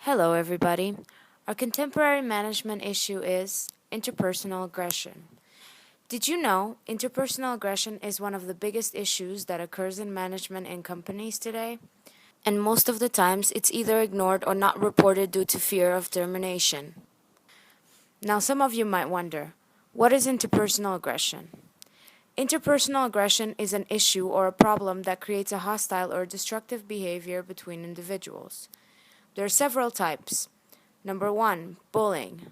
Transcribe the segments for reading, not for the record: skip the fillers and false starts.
Hello, everybody. Our contemporary management issue is interpersonal aggression. Did you know interpersonal aggression is one of the biggest issues that occurs in management in companies today? And most of the times, it's either ignored or not reported due to fear of termination. Now, some of you might wonder, what is interpersonal aggression? Interpersonal aggression is an issue or a problem that creates a hostile or destructive behavior between individuals. There are several types. Number 1, bullying.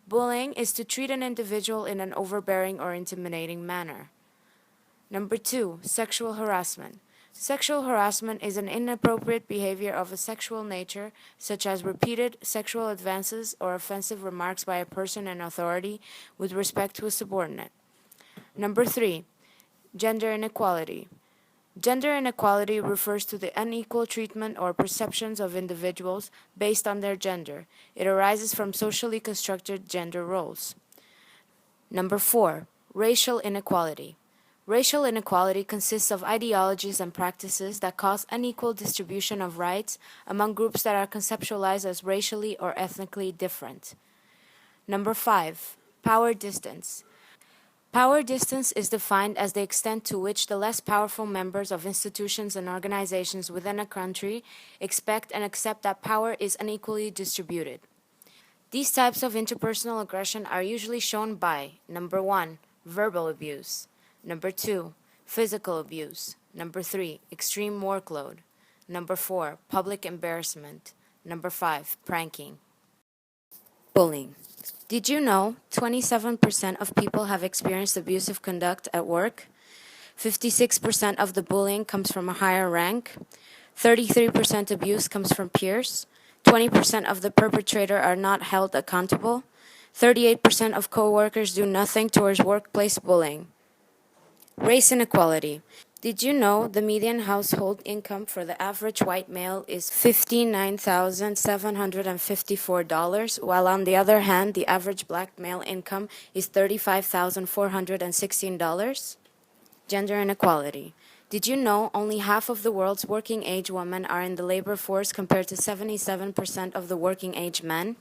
Bullying is to treat an individual in an overbearing or intimidating manner. Number 2, sexual harassment. Sexual harassment is an inappropriate behavior of a sexual nature, such as repeated sexual advances or offensive remarks by a person in authority with respect to a subordinate. Number 3, gender inequality. Gender inequality refers to the unequal treatment or perceptions of individuals based on their gender. It arises from socially constructed gender roles. Number 4, racial inequality. Racial inequality consists of ideologies and practices that cause unequal distribution of rights among groups that are conceptualized as racially or ethnically different. Number 5, power distance. Power distance is defined as the extent to which the less powerful members of institutions and organizations within a country expect and accept that power is unequally distributed. These types of interpersonal aggression are usually shown by number 1, verbal abuse, number 2, physical abuse, number 3, extreme workload, number 4, public embarrassment, number 5, pranking. Bullying. Did you know 27% of people have experienced abusive conduct at work? 56% of the bullying comes from a higher rank. 33% abuse comes from peers. 20% of the perpetrator are not held accountable. 38% of co-workers do nothing towards workplace bullying. Race inequality. Did you know the median household income for the average white male is $59,754, while on the other hand, the average black male income is $35,416? Gender inequality. Did you know only half of the world's working age women are in the labor force compared to 77% of the working age men?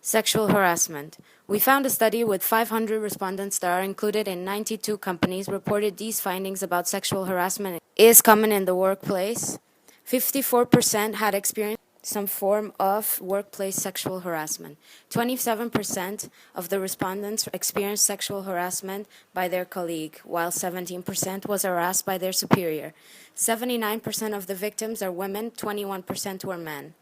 Sexual harassment. We found a study with 500 respondents that are included in 92 companies reported these findings about sexual harassment is common in the workplace. 54% had experienced some form of workplace sexual harassment. 27% of the respondents experienced sexual harassment by their colleague, while 17% was harassed by their superior. 79% of the victims are women, 21% were men.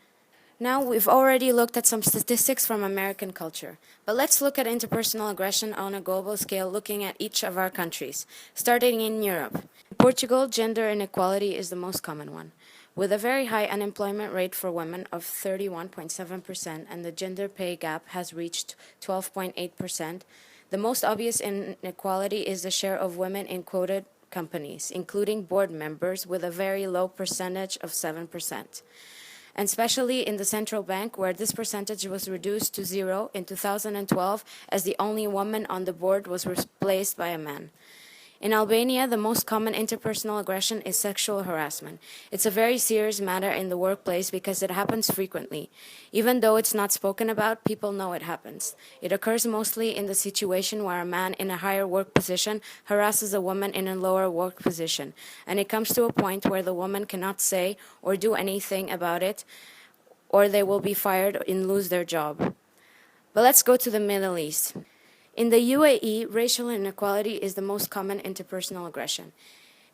Now, we've already looked at some statistics from American culture, but let's look at interpersonal aggression on a global scale, looking at each of our countries. Starting in Europe. In Portugal, gender inequality is the most common one, with a very high unemployment rate for women of 31.7%, and the gender pay gap has reached 12.8%. The most obvious inequality is the share of women in quoted companies, including board members, with a very low percentage of 7%. And especially in the central bank, where this percentage was reduced to 0 in 2012, as the only woman on the board was replaced by a man. In Albania, the most common interpersonal aggression is sexual harassment. It's a very serious matter in the workplace because it happens frequently. Even though it's not spoken about, people know it happens. It occurs mostly in the situation where a man in a higher work position harasses a woman in a lower work position, and it comes to a point where the woman cannot say or do anything about it, or they will be fired and lose their job. But let's go to the Middle East. In the UAE, racial inequality is the most common interpersonal aggression,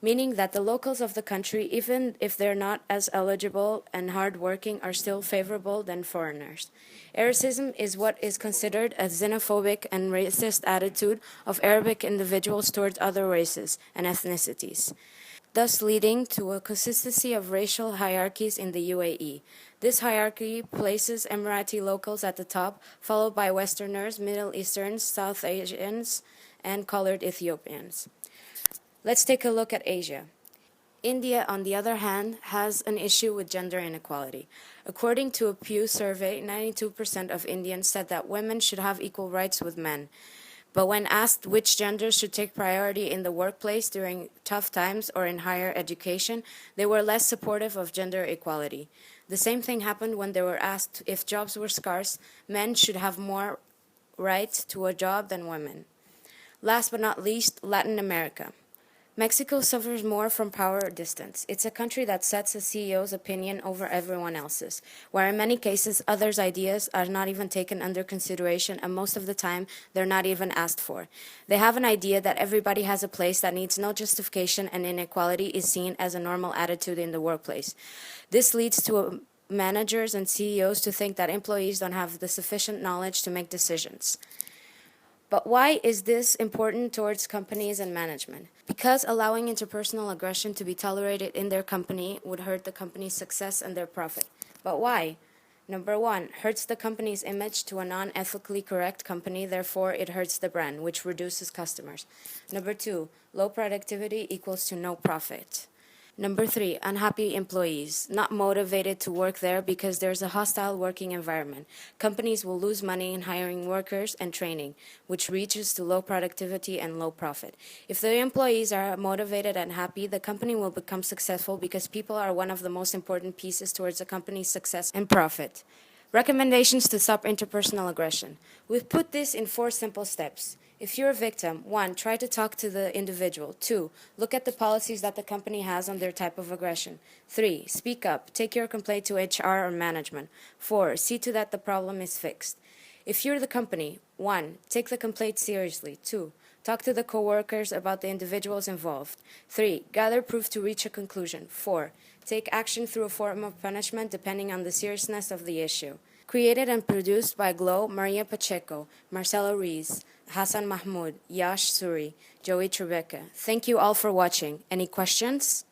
meaning that the locals of the country, even if they're not as eligible and hardworking, are still favorable than foreigners. Racism is what is considered a xenophobic and racist attitude of Arabic individuals towards other races and ethnicities, thus leading to a consistency of racial hierarchies in the UAE. This hierarchy places Emirati locals at the top, followed by Westerners, Middle Easterns, South Asians, and colored Ethiopians. Let's take a look at Asia. India, on the other hand, has an issue with gender inequality. According to a Pew survey, 92% of Indians said that women should have equal rights with men. But when asked which genders should take priority in the workplace during tough times or in higher education, they were less supportive of gender equality. The same thing happened when they were asked if jobs were scarce, men should have more right to a job than women. Last but not least, Latin America. Mexico suffers more from power distance. It's a country that sets a CEO's opinion over everyone else's, where in many cases others' ideas are not even taken under consideration, and most of the time they're not even asked for. They have an idea that everybody has a place that needs no justification, and inequality is seen as a normal attitude in the workplace. This leads to managers and CEOs to think that employees don't have the sufficient knowledge to make decisions. But why is this important towards companies and management? Because allowing interpersonal aggression to be tolerated in their company would hurt the company's success and their profit. But why? Number one, hurts the company's image to a non-ethically correct company, therefore it hurts the brand, which reduces customers. Number two, low productivity equals to no profit. Number three, unhappy employees, not motivated to work there because there's a hostile working environment. Companies will lose money in hiring workers and training, which reaches to low productivity and low profit. If the employees are motivated and happy, the company will become successful because people are one of the most important pieces towards a company's success and profit. Recommendations to stop interpersonal aggression. We've put this in 4 simple steps. If you're a victim, 1. Try to talk to the individual. 2. Look at the policies that the company has on their type of aggression. 3. Speak up. Take your complaint to HR or management. 4. See to that the problem is fixed. If you're the company, 1. Take the complaint seriously. 2. Talk to the coworkers about the individuals involved. 3. Gather proof to reach a conclusion. 4. Take action through a form of punishment depending on the seriousness of the issue. Created and produced by GLO, Maria Pacheco, Marcela Ruiz, Hassan Mahmoud, Yash Suri, Trebicka. Thank you all for watching. Any questions?